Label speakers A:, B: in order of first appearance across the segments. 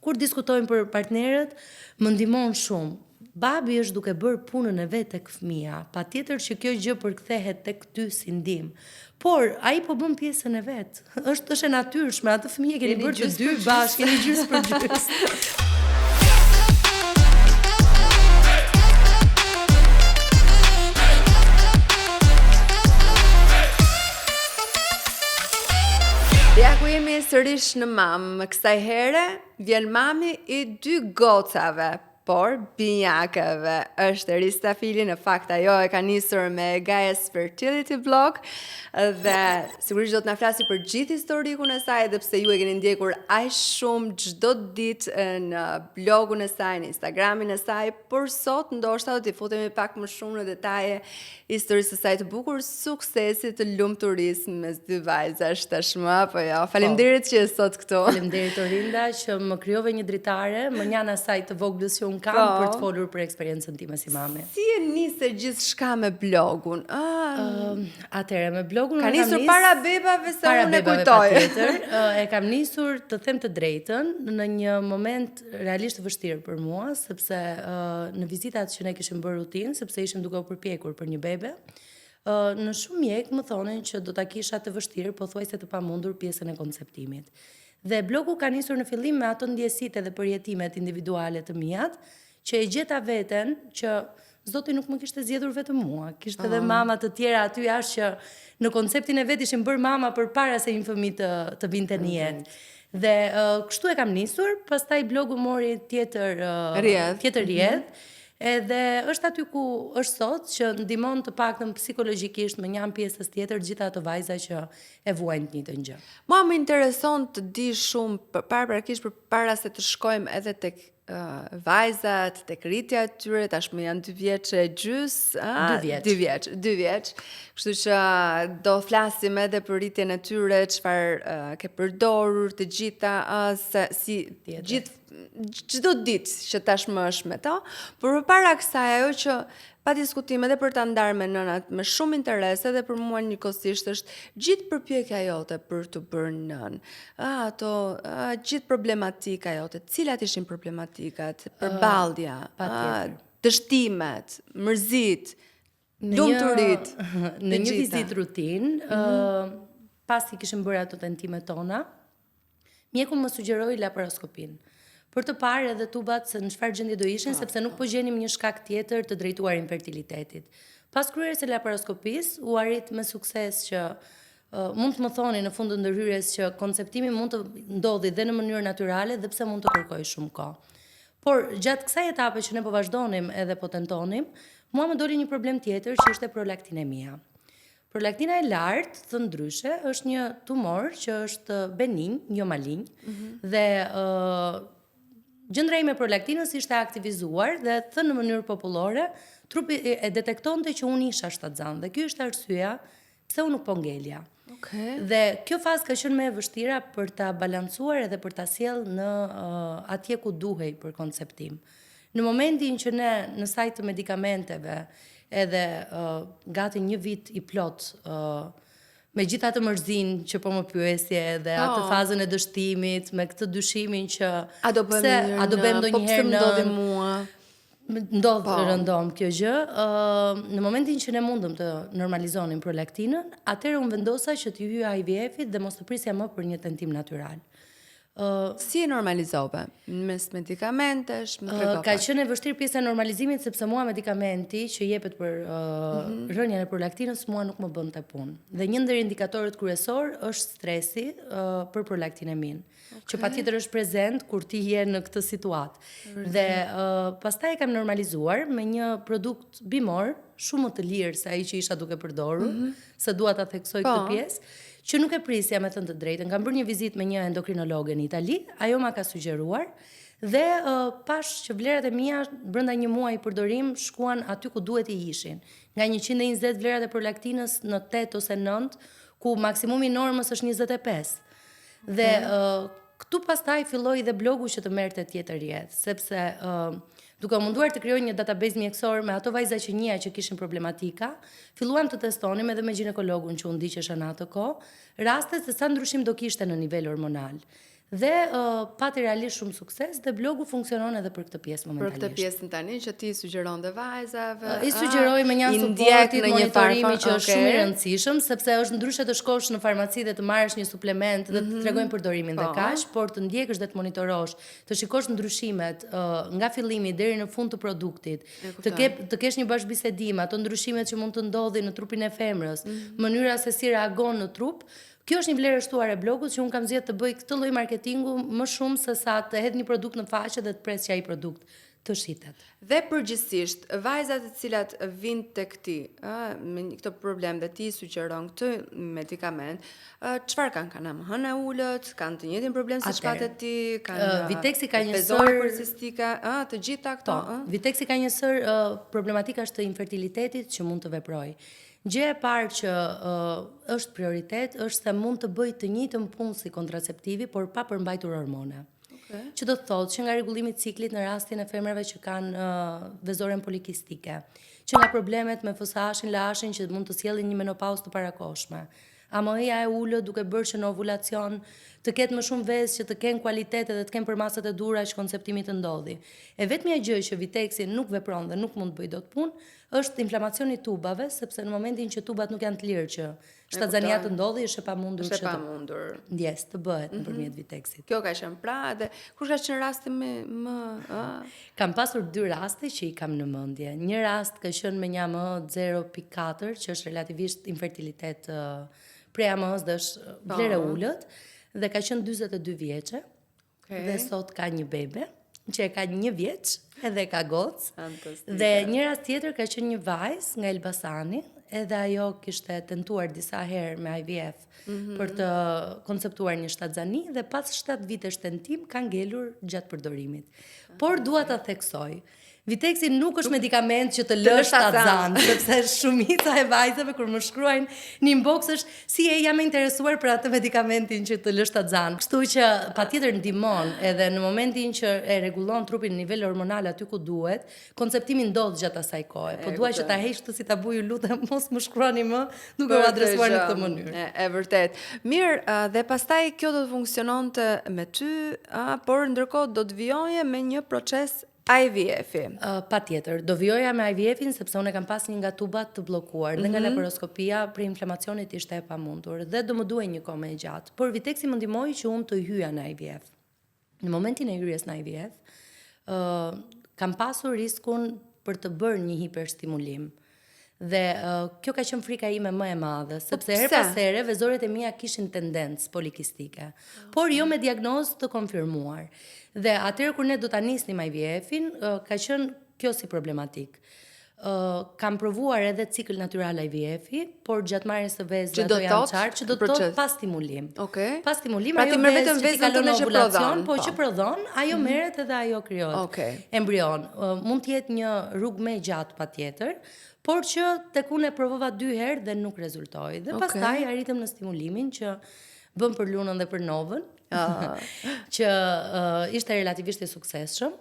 A: kur diskutojmë për partnerët, më ndihmon shumë. Babi është duke bërë punën e vet tek fëmia, patjetër që kjo gjë përkthehet tek ty si ndihmë. Por ai po bën pjesën e vet. Është e natyrshme, atë fëmijë keni bërë të dy bashkë, keni gjys për gjys.
B: Ja ku jemi sërish në mamë, kësaj here vjen mami I 2 gocave, por binjakeve. Është Ristafili, në fakt ajo e ka nisur me Gaia's Fertility Blog dhe sigurisht do të na flasi për gjithë historikun e saj, edhe pse ju e keni ndjekur aq shumë çdo ditë në blogun e saj, në Instagramin e saj, por sot ndoshta do t'i futemi pak më shumë në detaje historisë së saj të bukur, suksesit të lumturisë mes dy vajzash tashmë, apo jo. Faleminderit që je sot këtu.
A: Faleminderit Orinda që më krijove një dritare, më njana saj të voglës që unë kam për të folur për eksperiencën time si mame.
B: Si e nisë gjithçka me blogun?
A: Atëherë me blogun
B: ka nisur para bebave se unë e kujtoj.
A: E kam nisur, të them të drejtën, në një moment realisht të vështirë për mua, sepse në vizitat që ne kishim bërë rutinë, sepse ishim duke u përpjekur për një bebe, në shumë mjek më thonin që do ta kisha të vështirë, pothuajse të pamundur pjesën e konceptimit. Dhe blogu ka nisur në fillim me ato ndjesitë dhe përjetimet individuale të mijat, që e gjeta veten që Zoti nuk më kishte zgjedhur vetëm mua, kishte edhe mama të tjera aty jashtë që në konceptin e vet ishin bërë mama përpara se një fëmijë të vinte në jetë. Dhe kështu e kam nisur, pastaj blogu mori tjetër rrjedh. Edhe është aty ku është sot që ndihmon të paktën psikologjikisht me një pjesës tjetër gjitha ato vajza që e vuajnë të njëjtën gjë.
B: Mua më intereson të di shumë përpara se të shkojmë edhe tek vajzat, tek rritja e tyre, tashmë janë 2 vjeç e gjys, 2 vjeç. Kështu që do flasim edhe për rritjen e tyre, çfarë ke përdorur të gjitha si çdo ditë që tashmë është me to, por përpara kësaj ajo që pa diskutim edhe për ta ndarë me nënat me shumë interes edhe për mua njëkohësisht është gjithë përpjekja jote për të bërë nën. Gjithë problematika jote, cilat ishin problematikat, përballja, dështimet, mërzit, lumturit.
A: Në një vizitë rutinë, pasi kishim bërë ato tentimet tona, mjeku më sugjeroi laparoskopin. Për të parë edhe tubat se në çfarë gjendje do ishin, sepse nuk po gjenim një shkak tjetër të drejtuar infertilitetit. Pas kryerjes së laparoskopisë, u arrit me sukses që mund të më thoni në fund të ndërhyrjes që konceptimi mund të ndodhi dhe në mënyrë natyrale dhe pse mund të kërkojë shumë kohë. Por gjatë kësaj etape që ne po vazhdonim edhe po tentonim, mua më doli një problem tjetër që ishte prolaktinemia. Prolaktina e lartë, thënë ndryshe, është një tumor që është beninj, jo malign, dhe gjendra ime me prolaktinës ishte aktivizuar dhe thënë në mënyrë popullore, trupi e detektonte që unë isha shtatzan dhe kjo është arsyeja pse unë nuk po ngelja. Dhe kjo fazë ka qenë më e vështira për ta balancuar edhe për ta sjellë në atje ku duhej për konceptim. Në momentin që ne në sajt të medikamenteve edhe gati një vit I plot me gjitha të mërzin që po më pyesje dhe atë fazën e dështimit, me këtë dyshimin që
B: a do bëjmë ndonjëherë ndodhi mua.
A: Ndodh rëndom kjo gjë. Në momentin që ne mundëm të normalizonim prolaktinën, atëherë unë vendosa që të hyja IVF-it dhe mos të prisja më për një tentim natyral.
B: Si e normalizove? Mes medikamentesh,
A: ka qenë e vështirë pjesa e normalizimit sepse mua medikamenti që jepet për rënien e prolaktinës mua nuk më bënte punë. Dhe një ndër indikatorët kryesor është stresi për prolaktinemin, që patjetër është prezent kur ti je në këtë situatë. Dhe pastaj e kam normalizuar me një produkt bimor shumë më të lirë se ai që isha duke përdorur, se dua ta theksoj këtë pjesë. Që nuk e prisja me thënë të drejtën. Kam bërë një vizitë me një endokrinologe në Itali, ajo ma ka sugjeruar, dhe pash që vlerat e mia brenda një muaji përdorim shkuan aty ku duhet I ishin. Nga 120 vlerat e prolaktinës në 8 ose 9, ku maksimumi normës është 25. Dhe këtu pastaj filloi dhe blogu që të merrte tjetër rrjedh, sepse duke munduar të krijoj një database mjekësor me ato vajza që njëja që kishin problematika, filluam të testonim edhe me ginekologun që u ndiqesha në atë kohë, rastet se sa ndryshim do kishte në nivel hormonal. Dhe pati realisht shumë sukses dhe blogu funksionon edhe për këtë pjesë momentalisht.
B: Për këtë pjesën tani që ti sugjeron dhe vajzave.
A: I sugjeroj me një suportit, monitorimi që është shumë i rëndësishëm, sepse është ndryshe të shkosh në farmaci dhe të marrësh një suplement dhe të tregojnë përdorimin dhe kaq, por të ndjekësh dhe të monitorosh, të shikosh ndryshimet nga fillimi deri në fund të produktit, të kesh një bashkëbisedim, ato ndryshimet që mund të ndodhin në trupin e femrës, mënyra se si reagon në trup. Kjo është një vlerë e shtuar e blogut që unë kam zgjedhur të bëj këtë lloj marketingu më shumë se sa të hedh një produkt në faqe dhe të pres që ai produkt të shitet.
B: Dhe përgjithsisht, vajzat të cilat vinë tek ti me këtë problem dhe ti sugjeron këtë medikament, çfarë kanë hënë ulët, kanë të njëjtin problem si çfarë ti, kanë
A: Viteksi ka një
B: sër policistike, të gjitha këto.
A: Viteksi ka një sër problematikash të infertilitetit që mund të veprojë. Gjë e parë që është prioritet është se mund të bëjë të njëjtën punë si kontraceptivi, por pa përmbajtur hormone. Që do të thotë që nga rregullimi i ciklit në rastin e femrave që kanë vezoren polikistike, që nga problemet me FSH-in, LH-in që mund të sjellin një menopauzë të parakohshme. AMI-ja e ulët duke bërë që në ovulacion të ketë më shumë vezë që të kenë kualitet dhe të kenë përmasat e dura që konceptimi të ndodhi. E vetmja gjë që Viteksi nuk vepron dhe nuk mund të bëjë dot punë është inflamacioni i tubave, sepse në momentin që tubat nuk janë të lirë që shtazania të ndodhi, është e pamundur që të bëhet nëpërmjet Viteksit.
B: Kjo ka qenë pra dhe kush ka qenë rasti më
A: Kam pasur 2 raste që i kam në mendje. Një rast ka qenë me një AMH 0.4, që është relativisht infertilitet prej AMH-s dhe është vlerë ulët, dhe ka qenë 42 vjeçe. Dhe sot ka një bebe që e ka 1 vjeç edhe ka gocë. Dhe një rast tjetër ka qenë një vajzë nga Elbasani, edhe ajo kishte tentuar disa herë me IVF për të konceptuar një shtatzani dhe pas 7 vitesh tentim ka ngelur gjatë përdorimit. Por dua ta theksoj, Viteksi nuk është medikament që të lësh shtatzan, sepse shumica e vajzave kur më shkruajnë në inbox është si e jam interesuar për atë medikamentin që të lësh shtatzan. Kështu që patjetër ndihmon edhe në momentin që e rregullon trupin në nivel hormonal aty ku duhet, konceptimi ndodh gjatë asaj kohe. Po dua që ta heq këtë si tabu, ju lutem mos më shkruani më duke u adresuar në këtë mënyrë.
B: E vërtet. Mirë, dhe pastaj kjo do të funksiononte me ty, por ndërkohë do të vijoje me një proces IVF-i.
A: Patjetër, do vijoja me IVF-in sepse unë kam pas një nga tubat të bllokuar dhe nga laparoskopia për inflamacionit ishte e pamundur dhe do më duhej një kohë më e gjatë. Por Viteksi më ndihmoi që unë të hyja në IVF. Në momentin e hyrjes në IVF, kam pasur riskun për të bërë një hiperstimulim. Dhe kjo ka qenë frika ime më e madhe, sepse her pas here vezoret e mia kishin tendencë polikistike, por jo me diagnozë të konfirmuar. Dhe atëherë kur ne do ta nisnim IVF-in, ka qenë kjo si problematik. Kam provuar edhe cikël natyral IVF-i, por gjatë marrjes së vezëve ato janë qartë që do të thotë pas stimulim. Pas stimulim ajo vetëm vezën tonë që prodhon, po që prodhon, ajo merret edhe ajo krijohet. Embrion. Mund të jetë një rrugë më e gjatë patjetër, por që tek unë e provova 2 herë dhe nuk rezultoi. Dhe pastaj arritëm në stimulimin që bëm për Lunën dhe për Novën, që ishte relativisht i suksesshëm.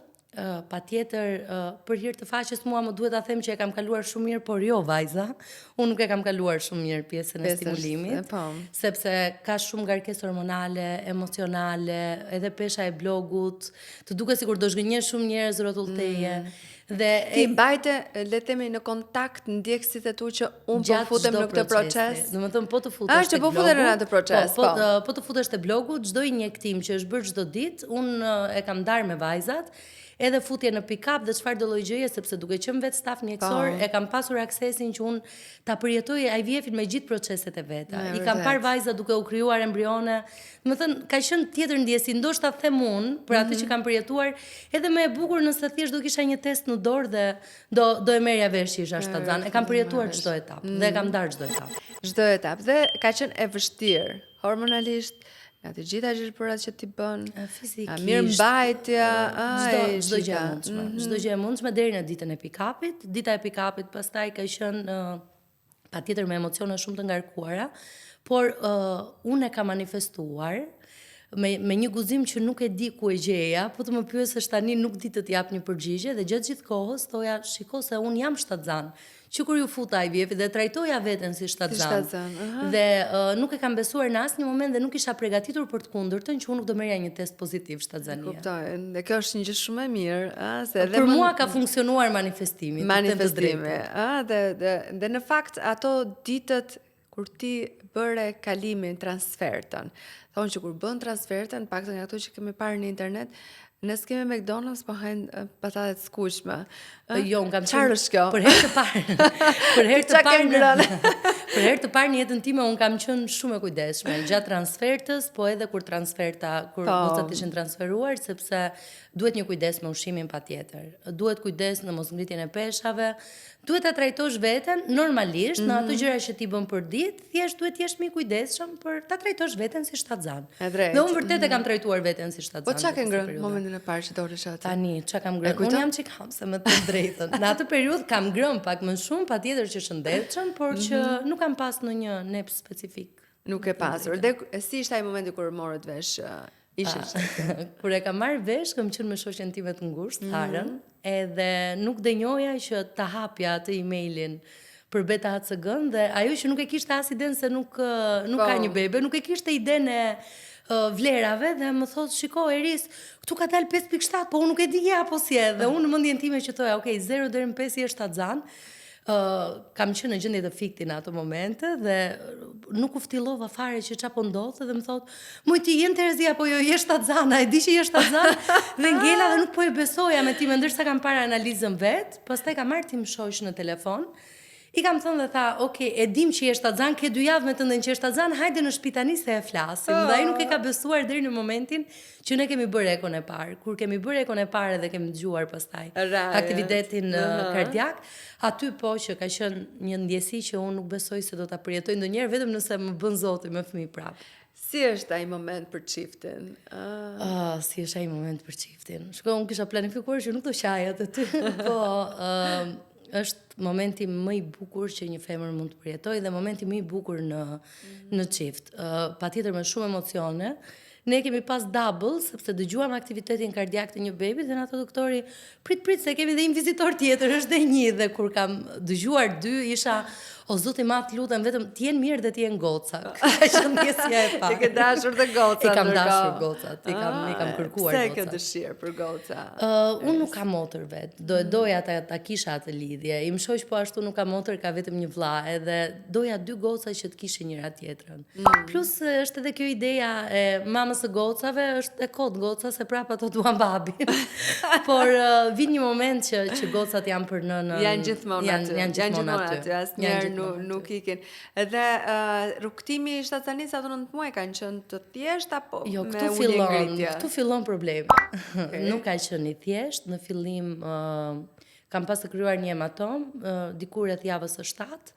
A: Patjetër për hir të faqes mua më duhet ta them që e kam kaluar shumë mirë, por jo vajza. Unë nuk e kam kaluar shumë mirë pjesën e stimulimit, sepse ka shumë ngarkesë hormonale, emocionale, edhe pesha e blogut, të duket sikur do zhgënjesh shumë njerëz rrotull teje. Dhe
B: ti mbajte, le të themi, në kontakt ndjekësit e tu që unë po futem në këtë proces.
A: Domethënë po të futesh
B: tek blogu. Në atë proces.
A: Po të futesh te blogu, çdo injektim që është bërë çdo ditë, unë e kam ndarë me vajzat. Edhe futje në pick-up dhe çfarë do lloj gjëje, sepse duke qenë vetë staf mjekësor, e kam pasur aksesin që unë ta përjetoj IVF-in me gjithë proceset e veta. I kam parë vajza duke u krijuar embrione. Domethënë ka qenë tjetër ndjesi, ndoshta them unë për atë që kam përjetuar, edhe më e bukur nëse thjesht do kisha një test në dorë dhe do e merrja vesh që isha shtatzan. E kam përjetuar çdo etapë dhe e kam ndarë çdo etapë.
B: Çdo etapë dhe ka qenë e vështirë hormonalisht. Nga të gjitha gjërat që ti bën,
A: fizikisht,
B: mirëmbajtja,
A: çdo gjë e mundshme. Çdo gjë e mundshme deri në ditën e pick-upit. Dita e pick-upit pastaj ka qenë patjetër me emocione shumë të ngarkuara, por unë e kam manifestuar me një guzim që nuk e di ku e gjeja, po të më pyesësh tani nuk di të t'jap një përgjigje dhe gjatë gjithë kohës thoja, shiko se unë jam shtatzan. Që kur ju futa IVF dhe trajtoja veten si shtatzan. Dhe nuk e kam besuar në asnjë moment dhe nuk isha përgatitur për të kundërtën që unë nuk do merrja një test pozitiv shtatzanie.
B: Kuptoj. Dhe kjo është një gjë shumë e mirë, se
A: edhe për mua ka funksionuar manifestimi.
B: Manifestimi, dhe në fakt ato ditët kur ti bëre kalimin, transfertën. Thonë që kur bën transfertën, paktën nga ato që kemi parë në internet, ne s'kemi McDonald's, po hajnë patate të skuqme.
A: Jo, unë kam
B: çfarë është kjo?
A: Për herë të parë. Për herë të parë në jetën time unë kam qenë shumë e kujdesshme gjatë transfertës, po edhe kur gocat ishin transferuar, sepse duhet një kujdes me ushqimin patjetër. Duhet kujdes në mosngritjen e peshave. Duhet ta trajtosh veten normalisht në ato gjëra që ti bën për ditë, thjesht duhet të jesh më i kujdesshëm për ta trajtosh veten si shtatzan. Dhe unë vërtet e kam trajtuar veten si shtatzan.
B: Po çka ke ngrënë momentin e parë që doresh atë?
A: Tani, çka kam ngrënë? Unë jam çikam se më të drejtën. Në atë periudhë kam ngrënë pak më shumë, patjetër që shëndetshëm, por që nuk kam pas ndonjë nep specifik.
B: Nuk e pasur. Dhe si ishte ai momenti kur morët vesh?
A: Kur e kam marrë vesh, kam qenë me shoqen time të ngushtë, Harën, edhe nuk dënjoja që ta hapja atë emailin për beta HCG-n dhe ajo që nuk e kishte as iden se nuk ka një bebe, nuk e kishte iden e vlerave dhe më thotë, shiko Eris, këtu ka dalë 5.7, po unë nuk e di apo si e, dhe unë në mendjen time që thoja, okay, 0 deri në 5 je shtatzan. Kam qenë në gjendje të fikti në ato momente dhe nuk u ftillova fare që çfarë po ndodhte dhe më thotë, "Moj ti je Terezia apo jo je shtatzan, e di që je shtatzan?" Dhe ngela dhe nuk po e besoja me time ndërsa kam parë analizën vet, pastaj kam marrë tim shoq në telefon. I kam thënë dhe tha, okay, e dim që je shtatzan, ke 2 javë me të ndonjë që je shtatzan, hajde në shtëpi tani se e flasim. Dhe ai nuk e ka besuar deri në momentin që ne kemi bërë ekon e parë. Kur kemi bërë ekon e parë dhe kemi dëgjuar pastaj aktivitetin kardiak, aty po që ka qenë një ndjesi që unë nuk besoj se do ta përjetoj ndonjëherë vetëm nëse më bën Zoti me fëmijë prap.
B: Si është ai moment për çiftin?
A: Si është ai moment për çiftin? Shkoj, unë kisha planifikuar që nuk do qaj aty, po është momenti më i bukur që një femër mund të përjetojë dhe momenti më i bukur në çift. Patjetër me shumë emocione. Ne kemi pas double, sepse dëgjuam aktivitetin kardiak të një bebi dhe në ato doktori, prit, se kemi dhe një vizitor tjetër, është dhe një, dhe kur kam dëgjuar 2, isha, o Zoti madh, lutem vetëm të jenë mirë dhe të jenë goca. Ka qenë ndjesja e parë.
B: Ti ke dashur të gocat.
A: I kam dashur gocat, i kam kërkuar gocat.
B: Pse ke dëshirë për goca?
A: Unë nuk kam motër vet. Doja ta kisha atë lidhje. Im shoq po ashtu nuk ka motër, ka vetëm një vlla, edhe doja 2 goca që të kishin njëra tjetrën. Plus është edhe kjo ideja e mamës së gocave, është e kot goca se prapa ato duan babin. Por vin një moment që gocat janë për nënën.
B: Janë gjithmonë aty. Asnjëherë nuk ikin. Edhe rrugtimi i shtatzanisë ato 9 muaj kanë qenë të thjeshtë apo me ulje ngritje?
A: Këtu fillon problemi. Nuk ka qenë i thjeshtë, në fillim kam pas të krijuar një hematom diku rreth javës së 7,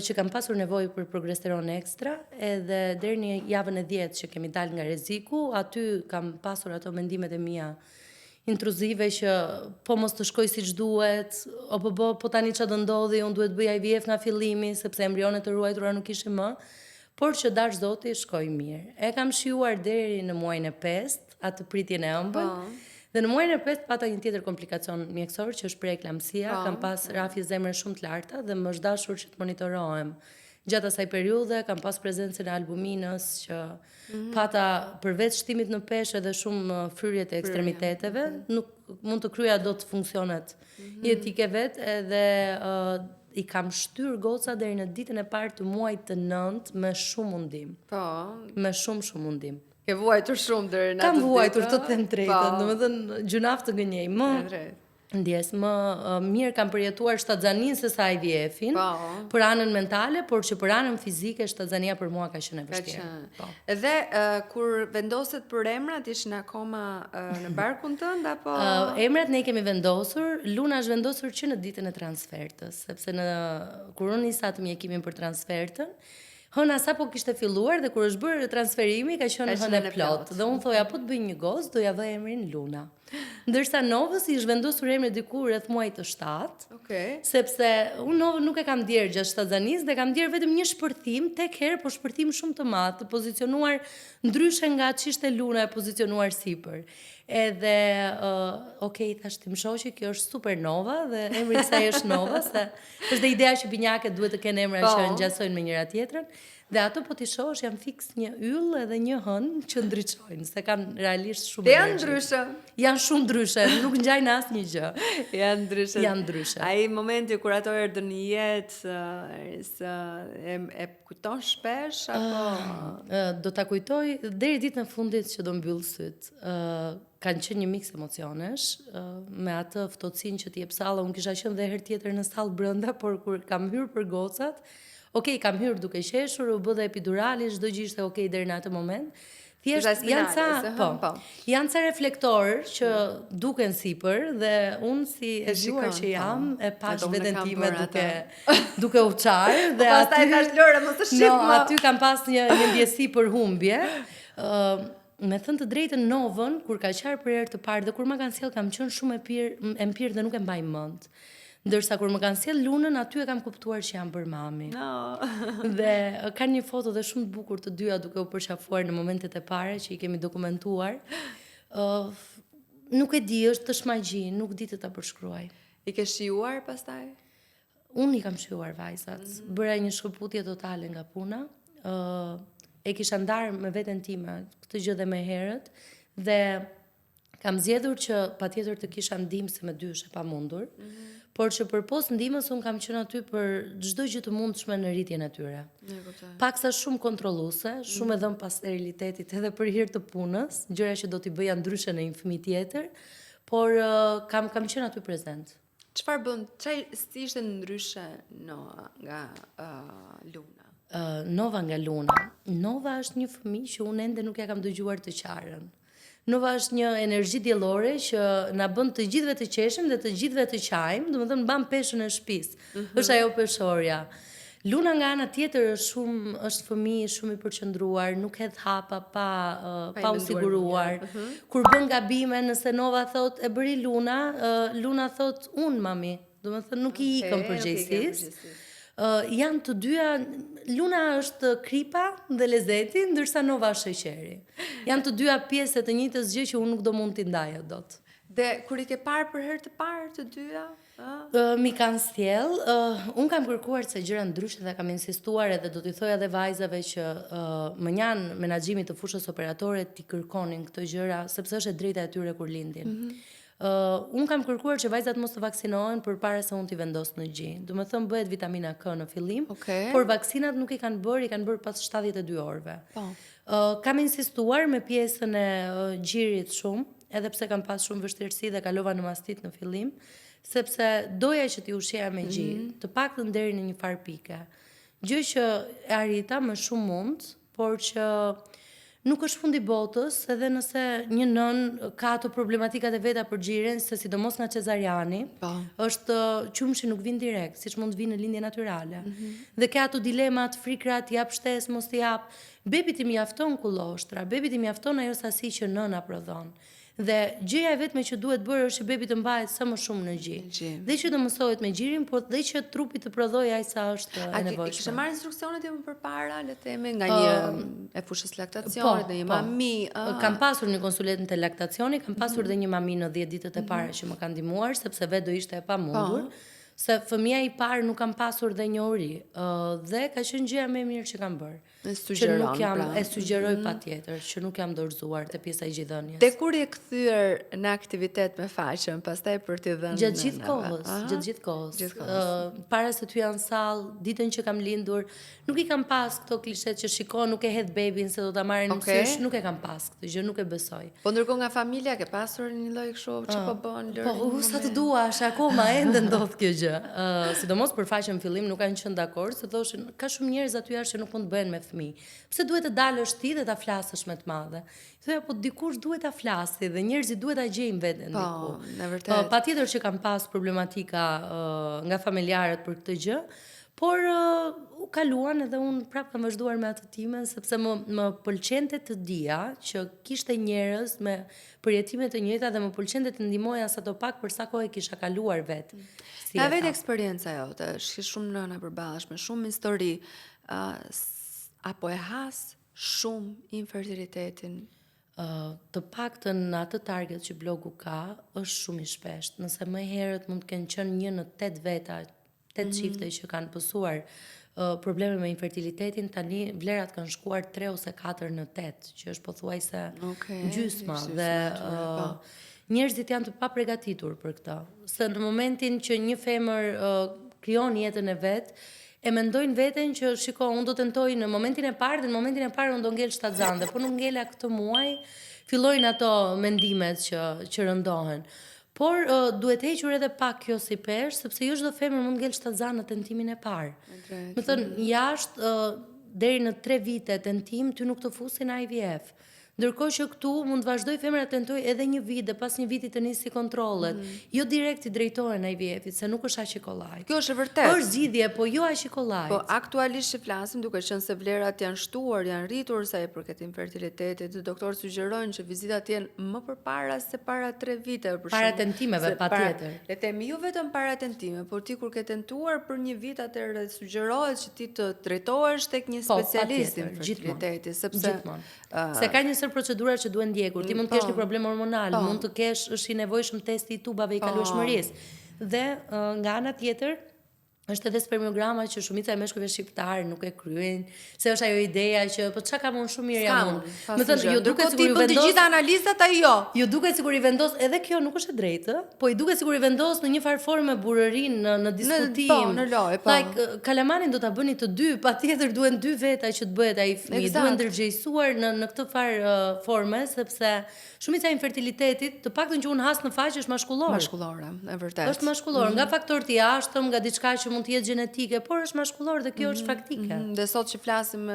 A: që kam pasur nevojë për progesteron ekstra, edhe deri në javën e 10 që kemi dalë nga rreziku, aty kam pasur ato mendimet e mia intruzive që po mos të shkoj siç duhet, po tani çfarë do ndodhi, unë duhet bëj IVF nga fillimi sepse embrionet të ruajtura nuk ishin më, por që dash Zoti shkoi mirë. E kam shijuar deri në muajin e 5, atë pritjen e ëmbël. Dhe në muajin e 5 pata një tjetër komplikacion mjekësor që është preeklamsia, kam pas rrafje zemre shumë të larta dhe më është dashur që të monitorohem. Gjatë asaj periudhe kam pas prezencën e albuminës që pata përveç shtimit në peshë dhe shumë fryrje të ekstremiteteve, nuk mund të kryeja dot funksionet jetike vet, edhe i kam shtyr goca deri në ditën e parë të muajit të 9 me shumë mundim. Me shumë mundim.
B: Ke vuajtur shumë deri në atë ditë.
A: Kam vuajtur, të them drejtën, domethënë gjunaf të gënjej. Ndjes, më mirë kam përjetuar shtatzaninë se sa IVF-in, për anën mentale, por që për anën fizike shtatzania për mua ka qenë e vështirë.
B: Edhe kur vendoset për emrat, ishin akoma në barkun tënd apo?
A: Emrat ne kemi vendosur, Luna është vendosur që në ditën e transfertës, sepse kur unë nisa të mjekimin për transfertën, Hëna sa po kishte filluar dhe kur është bërë transferimi ka qenë hënë plot. Dhe unë thoja po të bëj një gozë, doja vë emrin Luna. Ndërsa Novës i zhvendosur emri diku rreth muajit të 7.
B: Okej.
A: Sepse unë Novën nuk e kam djerë gjatë shtatzanisë, dhe kam djerë vetëm një shpërthim, tek herë, po shpërthim shumë të madh, të pozicionuar ndryshe nga ç'ishte Luna e pozicionuar sipër. Edhe, thash tim shoqi, kjo është super Nova dhe emri i saj është Nova, se është dhe ideja që binjaket duhet të kenë emra që ngjasojnë me njëra tjetrën. Dhe ato po t'i shohësh janë fiks një yll edhe një hën që ndriçojnë, se kanë realisht shumë
B: Dhe janë ndryshe.
A: Janë shumë ndryshe, nuk ngjajnë asnjë gjë.
B: Janë ndryshe.
A: Janë ndryshe.
B: Ai momenti kur ato erdhën në jetë, e kujton shpesh apo
A: do ta kujtoj deri ditën e fundit që do mbyll syt. Kanë qenë një miks emocionesh, me atë ftohtësinë që ti jep salla. Unë kisha qenë dhe herë tjetër në sallë brenda, por kur kam hyrë për gocat, kam hyrë duke qeshur, u bë dhe epidurali, çdo gjë ishte deri në atë moment. Thjesht janë ca reflektorë që duken sipër dhe unë si e zgjuar që jam, e pash veten time duke u çarë dhe
B: pastaj thash Lore mos të shih më.
A: Aty kam pas një ndjesi për humbje. Me thënë të drejtën Novën, kur ka qarë për herë të parë dhe kur më kanë sjell, kam qenë shumë e mpirë dhe nuk e mbaj mend. Ndërsa kur më kanë sjell Lunën, aty e kam kuptuar që jam bërë mami. Dhe kanë një foto dhe shumë të bukur të dyja duke u përqafuar në momentet e para që i kemi dokumentuar. Nuk e di, është të shmagji, nuk di të ta përshkruaj.
B: I ke shijuar pastaj?
A: Unë i kam shijuar vajzat. Bëra një shkëputje totale nga puna. E kisha ndarë me veten time këtë gjë dhe më herët dhe kam zgjedhur që patjetër të kisha ndihmë se me dy është e pamundur. Por që përpos ndihmës unë kam qenë aty për çdo gjë të mundshme në rritjen e tyre. Paksa shumë kontrolluese, shumë edhe pas sterilitetit edhe për hir të punës, gjëra që do t'i bëja ndryshe në një fëmijë tjetër, por kam qenë aty prezent.
B: Çfarë bën? Si ishte ndryshe nga Luna?
A: Nova nga Luna. Nova është një fëmijë që unë ende nuk ja kam dëgjuar të qarën. Nova është një energji diellore që na bën të gjithëve të qeshim dhe të gjithëve të qajmë, domethënë mban peshën e shtëpisë. Është ajo peshorja. Luna nga ana tjetër është fëmijë shumë i përqendruar, nuk hedh hapa pa u siguruar. Kur bën gabime, nëse Nova thot e bëri Luna, Luna thot un mami. Domethënë nuk i ikën përgjegjësisë. Janë të dyja, Luna është kripa dhe lezeti, ndërsa Nova është sheqeri. Janë të dyja pjesë të njëjtës gjë që unë nuk do mund t'i ndaja dot.
B: Dhe kur i ke parë për herë të parë të dyja?
A: Mi kanë sjell, unë kam kërkuar se gjëra ndryshe dhe kam insistuar edhe do t'i thoja edhe vajzave që më janë menaxhimit të fushës operatore t'i kërkonin këto gjëra, sepse është e drejta e tyre kur lindin. Unë kam kërkuar që vajzat mos të vaksinohen përpara se unë t'i vendos në gjë. Do të thënë bëhet vitamina K në fillim, por vaksinat nuk i kanë bërë pas 72 orëve. Kam insistuar me pjesën e gjirit shumë, edhe pse kam pas shumë vështirësi dhe kalova në mastit në fillim, sepse doja që t'i ushqeja me gjë, të paktën deri në një farë pike. Gjë që e arrita më shumë mund, por që nuk është fundi botës, edhe nëse një nën ka ato problematikat e veta për gjirin, se sidomos nga cezariani, është qumshi nuk vin direkt, siç mund të vinë në lindje natyrale. Dhe ka ato dilemat, frikrat, jap shtesë, mos t'i jap. Bebit i mjafton kulloshtra, bebit i mjafton ajo sasi që nëna prodhon. Dhe gjëja e vetme që duhet bërë është që bebi të mbahet sa më shumë në gjë. Dhe që të mësohet me gjirin, por dhe që trupi të prodhojë aq sa është e nevojshme.
B: Kishe marrë instruksionet më përpara, le të themi, nga një e fushës laktacionit, dhe një mami.
A: Kam pasur një konsulent të laktacionit, kam pasur dhe një mami në 10 ditët e para që më kanë ndihmuar, sepse vetë do ishte e pamundur. Se fëmia i parë nuk kam pasur dhe njohuri, dhe ka qenë gjëja më e mirë që kam bërë. E sugjeroj patjetër që nuk jam dorëzuar te pjesa e gjithënies.
B: Dhe kur je kthyer në aktivitet me faqen, pastaj për t'i dhënë
A: gjatë gjithë kohës. Para se t'hy janë sall, ditën që kam lindur, nuk i kam pas këto klishet që shiko, nuk e hedh bebin se do ta marrin në sysh, nuk e kam pas këtë gjë, nuk e besoj.
B: Po ndërkohë nga familja ke pasur një lloj kështu ç'po bën Lori?
A: Po sa të duash, akoma ende ndodh kjo gjë. Sidomos për faqen në fillim nuk kanë qenë dakord, se thoshin ka shumë njerëz aty jashtë që nuk mund të bëhen me fëmijë. Pse duhet të dalësh ti dhe ta flasësh me të madhe? Thoya po dikush duhet ta flasi dhe njerëzit duhet ta gjejnë veten diku.
B: Po, në vërtetë.
A: Patjetër që kam pas problematika nga familjarët për këtë gjë, Por u kaluan edhe unë prapë kam vazhduar me atë time, sepse më pëlqente të dija që kishte njerëz me përjetime të njëjta dhe më pëlqente të ndihmoja sadopak për sa kohë kisha kaluar vetë.
B: Ka vetë eksperjenca jote, është shumë nëna përballashme, shumë histori, apo e has shumë infertilitetin?
A: Të paktën në atë target që blogu ka, është shumë i shpesht. Nëse më herët mund të kenë qenë 1 në 8 veta, 8 çifte që kanë pësuar probleme me infertilitetin, tani vlerat kanë shkuar 3 ose 4 në 8, që është pothuajse gjysma dhe njerëzit janë të paprigatitur për këtë. Se në momentin që një femër krijon jetën e vet, e mendojnë veten që shiko, unë do tentoj në momentin e parë, dhe në momentin e parë unë do ngel shtatzan, dhe po nuk ngela këtë muaj, fillojnë ato mendimet që rëndohen. Por duhet hequr edhe pak kjo si pesh, sepse jo çdo femër mund ngel shtatzan në tentimin e parë. Më thënë, jashtë deri në 3 vite tentim, ty nuk të fusin IVF. Ndërkohë që këtu mund të vazhdoj femra të tentoj edhe 1 vit dhe pas 1 viti të nisi kontrollet. Jo direkt i drejtohen IVF-it, se nuk është aq i kollajt.
B: Kjo është e vërtetë.
A: Është zgjidhje, po jo aq i kollajt.
B: Po aktualisht që flasim, duke qenë se vlerat janë shtuar, janë rritur sa i përket infertilitetit, doktorët sugjerojnë që vizitat jenë më përpara se para 3 vite.
A: Para tentimeve, patjetër.
B: Le të themi jo vetëm para tentime, por ti kur ke tentuar për 1 vit, atëherë sugjerohet që ti të drejtohesh tek një specialist i infertilitetit, sepse
A: se ka një procedura që duhen ndjekur. Ti mund të kesh një problem hormonal, mund të kesh, është i nevojshëm testi i tubave i kalueshmërisë. Dhe nga ana tjetër, është edhe spermiograma që shumica e meshkujve shqiptarë nuk e kryejnë, se është ajo ideja që po çka kam unë shumë mirë jam unë.
B: Më thënë, ju duket sikur i vendos të gjitha analizat ai jo.
A: Ju duket sikur i vendos, edhe kjo nuk është e drejtë, po i duket sikur i vendos në një farë forme burërinë në diskutim.
B: Po, në lojë, po.
A: Like kalamanin do ta bëni të dy, patjetër duhen 2 veta që të bëhet ai fëmijë, duhen ndërgjegjësuar në këtë farë forme, sepse shumica e infertilitetit, të paktën që unë has në faqe është mashkullor.
B: Mashkullore, e vërtetë.
A: Është mashkullor, nga faktorët i jashtëm, nga diçka që mund të jetë gjenetike, por është mashkullor dhe kjo është faktike.
B: Dhe sot që flasim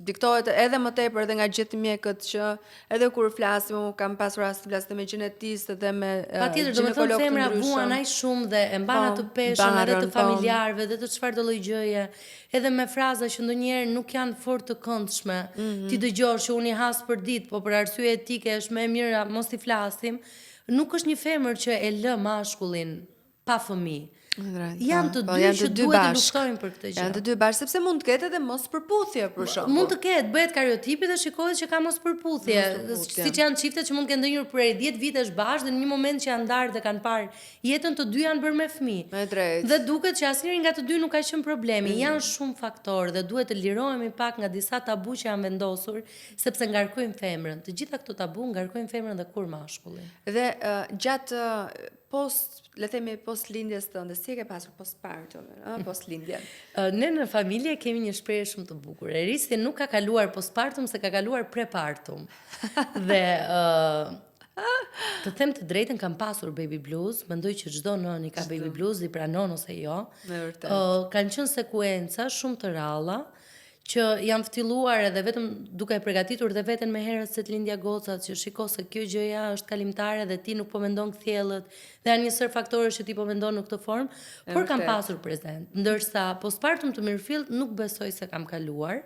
B: diktohet edhe më tepër edhe nga gjithë mjekët që edhe kur flasim, kam pasur rast të flas me gjenetistë dhe me
A: patjetër, domethënë femra vuan aq shumë dhe e mban atë peshën edhe të familjarëve dhe të çfarëdo lloj gjëje, edhe me fraza që ndonjëherë nuk janë fort të këndshme. Ti dëgjosh që unë i has për ditë, po për arsye etike është më e mirë mos i flasim. Nuk është një femër që e lë mashkullin pa fëmijë. Janë të dy që duhet të luftojnë për këtë gjë.
B: Janë të dy bashkë, sepse mund të ketë edhe mos përputhje për shembull.
A: Mund të ketë, bëhet kariotipi dhe shikohet që ka mos përputhje. Siç janë çiftet që mund të kenë ndonjëherë prej 10 vitesh bashkë dhe në një moment që janë ndarë dhe kanë parë jetën, të dy janë bërë me fëmijë.
B: Me drejtë.
A: Dhe duket që asnjëri nga të dy nuk ka qenë problemi. Janë shumë faktorë dhe duhet të lirohemi pak nga disa tabu që janë vendosur, sepse ngarkojnë femrën. Të gjitha këto tabu ngarkojnë femrën dhe kur mashkullin.
B: Dhe gjatë le themi post lindjes tënde, si e ke pasur postpartum, post lindje?
A: Ne në familje kemi një shprehje shumë të bukur. Erisi nuk ka kaluar postpartum, se ka kaluar prepartum. Dhe të them të drejtën, kam pasur baby blues, mendoj që çdo nën i ka baby blues, i pranon ose jo. Kanë qenë sekuenca shumë të rralla që janë ftilluar edhe vetëm duke e përgatitur dhe veten me herët se të lindja gocat, që shiko se kjo gjëja është kalimtare dhe ti nuk po mendon kthjellët, dhe janë një sër faktorësh që ti po mendon në këtë formë, por kam pasur prezent. Ndërsa postpartum të mirëfillt nuk besoj se kam kaluar.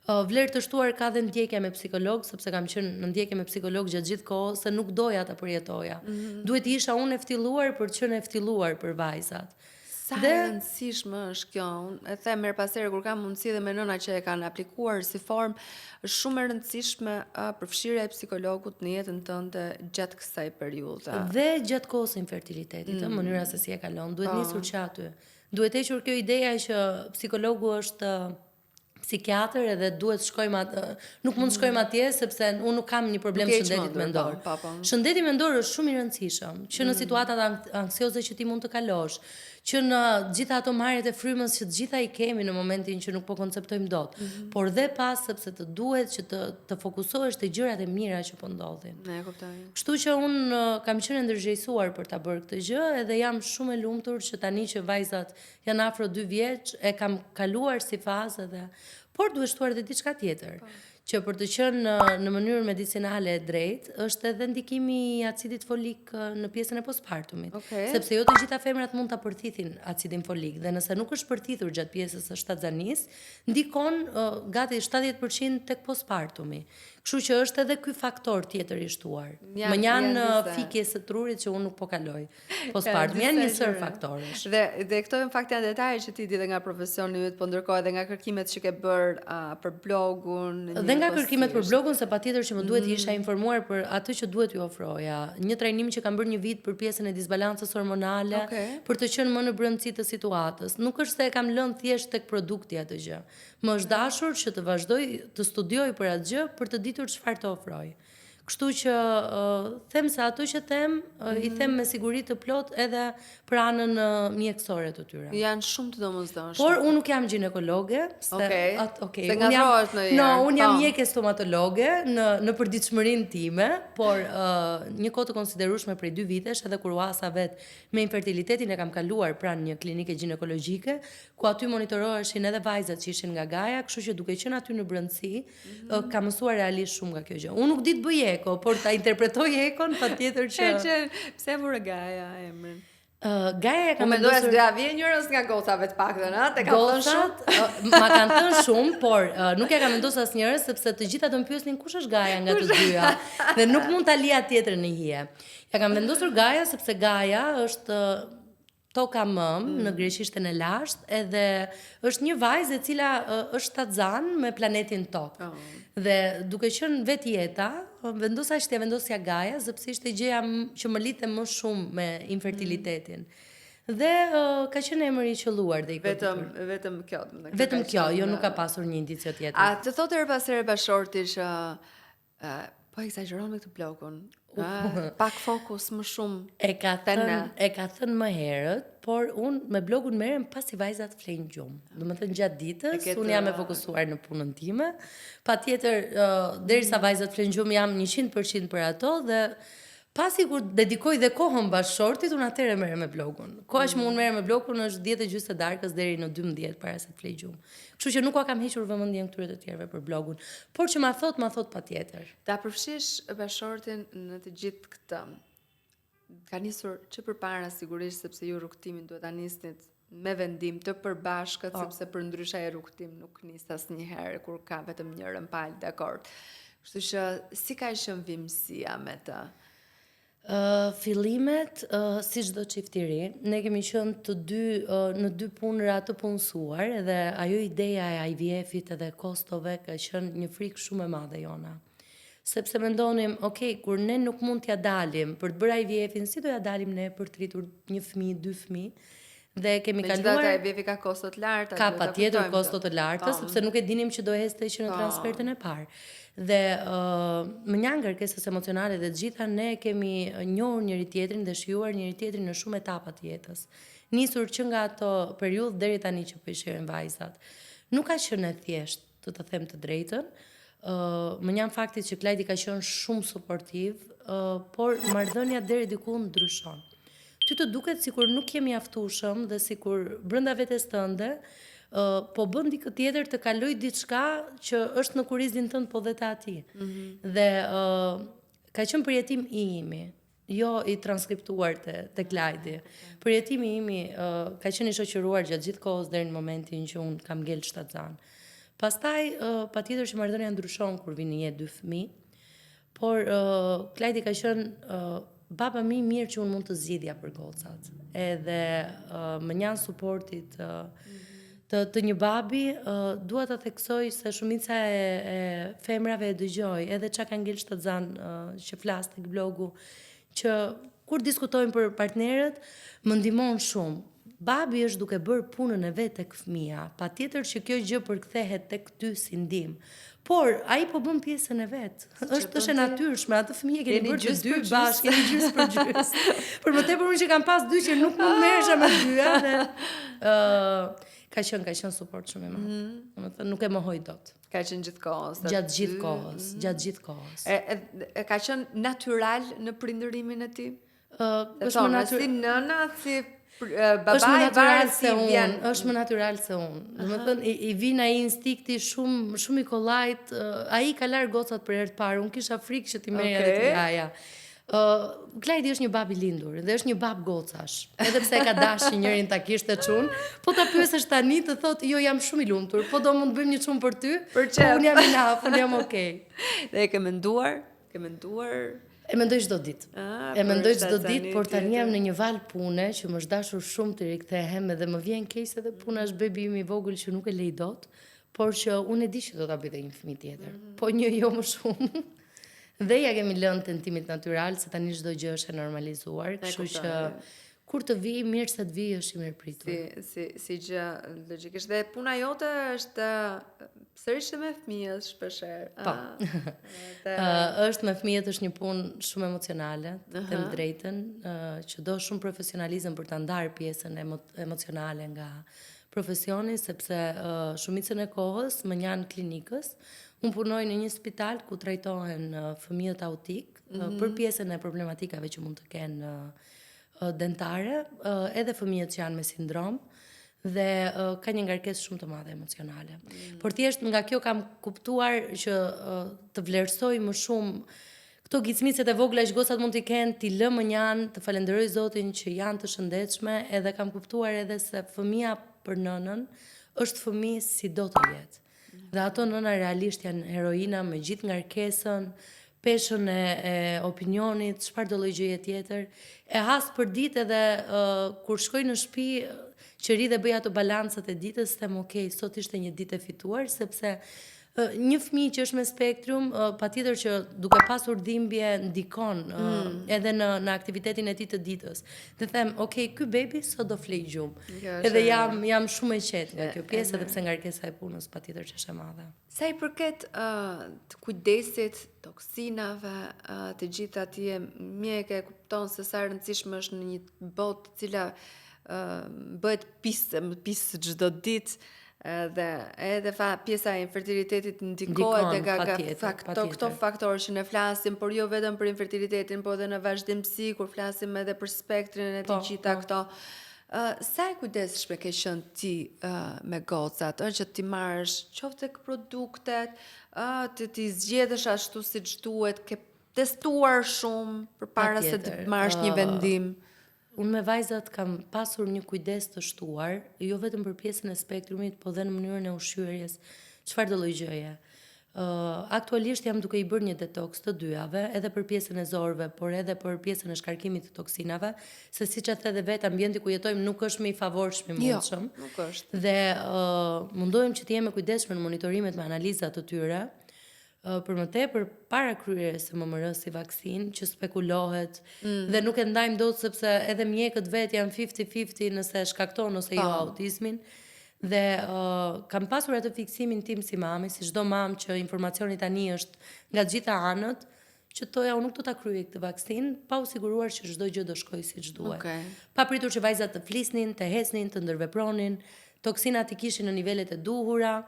A: Vlerë të shtuar ka dhe ndjekja me psikolog, sepse kam qenë në ndjekje me psikolog gjatë gjithë kohës, se nuk doja ta përjetoja. Duhet isha unë e ftilluar për të qenë e ftilluar për vajzat.
B: Sa e rëndësishme është kjo, e them her pas here kur kam mundësi dhe me nëna që e kanë aplikuar si formë, është shumë e rëndësishme përfshirja e psikologut në jetën tënde gjatë kësaj periudhe.
A: Dhe gjatë kohës së infertilitetit, mënyra se si e kalon, duhet nisur që aty. Duhet hequr kjo ideja që psikologu është psikiatër edhe duhet shkojmë atë, nuk mund të shkojmë atje sepse unë nuk kam një problem shëndetit mendor. Shëndeti mendor është shumë i rëndësishëm, që në situatat anksioze që ti mund të kalosh, që në gjitha ato marrjet e frymës që të gjitha i kemi në momentin që nuk po konceptojmë dot, por dhe pas sepse të duhet që të fokusohesh te gjërat e mira që po ndodhin.
B: Ne e kuptoj.
A: Kështu që unë kam qenë ndërgjegjësuar për ta bërë këtë gjë edhe jam shumë e lumtur që tani që vajzat janë afro 2 vjeç e kam kaluar si fazë dhe por duhet shtuar edhe diçka tjetër, që për të qenë në mënyrë medicinale e drejtë, është edhe ndikimi i acidit folik në pjesën e postpartumit. Sepse jo të gjitha femrat mund ta përthithin acidin folik dhe nëse nuk është përthithur gjatë pjesës së shtatzanisë, ndikon gati 70% tek postpartumi. Kështu që është edhe ky faktor tjetër i shtuar. Më janë fikjes së trurit që unë nuk po kaloj. Postpartum janë një sër faktorësh.
B: Dhe këto në fakt janë detaje që ti di dhe nga profesioni yt, po ndërkohë edhe nga kërkimet që ke bër për blogun.
A: Dhe nga kërkimet për blogun, se patjetër që më duhet isha informuar për atë që duhet ju ofroja. Një trajnim që kam bërë një vit për pjesën e disbalancës hormonale, për të qenë më në brendësi të situatës. Nuk është se e kam lënë thjesht tek produkti atë gjë. Më është dashur që të vazhdoj të studioj për atë gjë për të ditur çfarë të ofroj. Kështu që them se ato që them, i them me siguri të plot edhe për anën mjekësore të tyre.
B: Janë shumë të domosdoshme.
A: Por unë nuk jam ginekologe, se
B: se ngatrohesh në
A: unë jam mjeke stomatologe në përditshmërinë time, por një kohë të konsiderueshme prej 2 vitesh, edhe kur uasa vet me infertilitetin e kam kaluar pranë një klinike ginekologjike, ku aty monitoroheshin edhe vajzat që ishin nga Gaja, kështu që duke qenë aty në brendësi, kam mësuar realisht shumë nga kjo gjë. Unë nuk di të bëj eko, por ta interpretoj ekon patjetër që
B: pse vure Gaja emrin?
A: Gaja e kam
B: mendoja se doja vjen njërës nga gocave të paktën, a? Te ka thënë shumë?
A: Ma kanë thënë shumë, por nuk e kam vendosur asnjëherë sepse të gjitha do më pyesnin kush është Gaja nga të dyja dhe nuk mund ta lija tjetrën në hije. Ja kam vendosur Gaja sepse Gaja është toka mëm në greqishten e lashtë, edhe është një vajzë e cila është shtatzan me planetin Tokë. Dhe duke qenë vetë jeta, vendosa që t'ja vendosja Gaja, sepse ishte gjëja që më lidhte më shumë me infertilitetin. Dhe ka qenë emër i qelluar dhe i
B: vetëm kjo.
A: Vetëm kjo, jo nuk ka pasur një indicio tjetër.
B: A të thotë her pas here bashorti që po eksagjeron me këtë blogun. Pak fokus më shumë.
A: E ka thënë më herët, por unë me blogun merrem pasi vajzat flejnë gjumë. Domethënë gjatë ditës unë jam e fokusuar në punën time. Patjetër derisa vajzat flejnë gjumë jam 100% për ato dhe pasi kur dedikoj dhe kohën bashkëshortit, unë atëherë merrem me blogun. Koha që unë merrem me blogun është 10:30 darkës deri në 12 para se të flej gjumë. Kështu që nuk kam hequr vëmendjen këtyre të tjerëve për blogun, por që ma thot patjetër.
B: Ta përfshish bashkëshortin në të gjithë këtë. Ka nisur që përpara sigurisht sepse ju rrugtimin duhet ta nisnit me vendim të përbashkët, sepse për ndryshe e rrugtim nuk nis asnjëherë kur ka vetëm njërin palë, dakord. Kështu që si ka qenë vimësia me të?
A: Fillimet, si çdo çiftëri, ne kemi qenë në dy punëra të punësuar dhe ajo ideja e IVF-it edhe kostove ka qenë një frikë shumë e madhe jona. Sepse mendonim, kur ne nuk mund t'ja dalim për të bërë IVF-in, si do ja dalim ne për të rritur një fëmijë, 2 fëmijë? Dhe kemi kaluar.
B: Megjithatë IVF ka kosto të larta.
A: Ka patjetër kosto të larta, sepse nuk e dinim që do heste që në transfertën e parë. Dhe më një kërkesës emocionale dhe të gjitha ne kemi njohur njëri tjetrin dhe shijuar njëri tjetrin në shumë etapa të jetës. Nisur që nga ato periudhë deri tani që po i shijojmë vajzat. Nuk ka qenë e thjeshtë, të them të drejtën. Më një faktit që Klajdi ka qenë shumë suportiv, por marrëdhënia deri diku ndryshon. Ty të duket sikur nuk jemi aftueshëm dhe sikur brenda vetes tënde po bën dikë tjetër të kaloj diçka që është në kurizin tënd po dhe të atij. Dhe ka qenë përjetim i imi, jo i transkriptuar te Klajdi. Përjetimi imi ka qenë i shoqëruar gjatë gjithë kohës deri në momentin që unë kam ngel shtatzan. Pastaj patjetër që marrëdhënia ndryshon kur vini jetë 2 fëmijë, por Klajdi ka qenë baba më i mirë që unë mund të zgjidhja për gocat. Edhe më njan suportit të një babi, dua ta theksoj se shumica e femrave e dëgjoj, edhe çka ka ngel shtatzan që flas tek blogu, që kur diskutojmë për partnerët, më ndihmon shumë. Babi është duke bërë punën e vet tek fëmia, patjetër që kjo gjë përkthehet tek ty si ndihmë. Por ai po bën pjesën e vet. Është e natyrshme, atë fëmijë keni bërë të dy bashkë, keni gjys për gjys. Por më tepër unë që kam pas 2 që nuk mund merresha me 2 dhe ka qenë suport shumë i madh. Domethënë nuk e mohoj dot.
B: Ka qenë gjithkohës.
A: Gjatë gjithë kohës.
B: Ka qenë natyral në prindërimin e tij?
A: Është më natyral.
B: Si nëna, si babai varet si vjen.
A: Është më natyral se unë. Domethënë i vjen ai instikti shumë i kollajt, ai ka larg gocat për herë të parë. Unë kisha frikë që ti merrja edhe ti jaja. Klajdi është një bab i lindur dhe është një bab gocash. Edhe pse ka dashur njërin ta kishte çun, po ta pyesësh tani të thotë jo jam shumë i lumtur, po do mund të bëjmë një çun për ty. Po unë jam enough, unë jam okay.
B: Dhe ke menduar?
A: E mendoj çdo ditë. E mendoj çdo ditë, por tani jam në një val pune që më është dashur shumë të rikthehem edhe më vjen keq edhe puna është bebi im i vogël që nuk e lej dot, por që unë e di që do ta bëj dhe një fëmijë tjetër. Po një jo më shumë. Dhe ja kemi lënë tentimit natyral, se tani çdo gjë është e normalizuar, kështu që kur të vi, mirë se të vi është i mirëpritur.
B: Si gjë logjikisht. Dhe puna jote është sërish me fëmijët shpeshherë.
A: Po. Është me fëmijët është një punë shumë emocionale, të them drejtën, që do shumë profesionalizëm për ta ndarë pjesën emocionale nga profesioni, sepse shumicën e kohës më janë klinikës. Unë punoj në një spital ku trajtohen fëmijët autik për pjesën e problematikave që mund të kenë dentare, edhe fëmijët që janë me sindrom dhe ka një ngarkesë shumë të madhe emocionale. Por thjesht nga kjo kam kuptuar që të vlerësoj më shumë këto gicmicet e vogla që gocat mund t'i kenë, t'i lë më njanë, të falenderoj Zotin që janë të shëndetshme, edhe kam kuptuar edhe se fëmia për nënën është fëmijë si do të jetë. Dhe ato nëna realisht janë heroina me gjithë ngarkesën, peshën e opinionit, çfarë do lloj gjëje tjetër. E has për ditë edhe kur shkoj në shtëpi, qëri dhe bëj ato balancat e ditës, them okay, sot ishte një ditë e fituar, sepse një fëmijë që është me spektrum, patjetër që duke pasur dhimbje ndikon edhe në aktivitetin e tij të ditës. Dhe them, okay, ky bebi sot do flej gjumë. Edhe jam shumë e qetë nga kjo pjesë, edhe pse ngarkesa e punës patjetër që është e madhe.
B: Sa i përket të kujdesit, toksinave, të gjitha atje mjeke, kupton se sa e rëndësishme është në një botë e cila bëhet pisë çdo ditë. Dhe edhe pjesa e infertilitetit ndikohet nga këto faktorë që ne flasim, por jo vetëm për infertilitetin, por edhe në vazhdimsi kur flasim edhe për spektrin e të gjitha këto. Sa e kujdesshme ke qenë ti me gocat, që ti marrësh qoftë produktet, ti zgjedhësh ashtu siç duhet, ke testuar shumë përpara se të marrësh një vendim.
A: Unë me vajzat kam pasur një kujdes të shtuar, jo vetëm për pjesën e spektrumit, po dhe në mënyrën e ushqyerjes, çfarë do lloj gjëje. Aktualisht jam duke i bërë një detoks të dyjave, edhe për pjesën e zorëve, por edhe për pjesën e shkarkimit të toksinave, se siç e the dhe vetë, ambienti ku jetojmë nuk është më i favorshëm i mundshëm.
B: Jo, nuk është.
A: Dhe mundohem që të jem e kujdesshme në monitorimet me analizat të tyre. Për më tepër para kryerjes së MMR si vaksinë që spekulohet dhe nuk e ndajmë dot sepse edhe mjekët vet janë 50-50 nëse shkakton ose jo autizmin. Dhe kam pasur atë fiksimin tim si mami, si çdo mamë që informacioni tani është nga të gjitha anët, që toja unë nuk do ta kryej këtë vaksinë pa u siguruar që çdo gjë do shkojë siç duhet. Pa pritur që vajzat të flisnin, të hesnin, të ndërvepronin, toksinat i kishin në nivelet e duhura.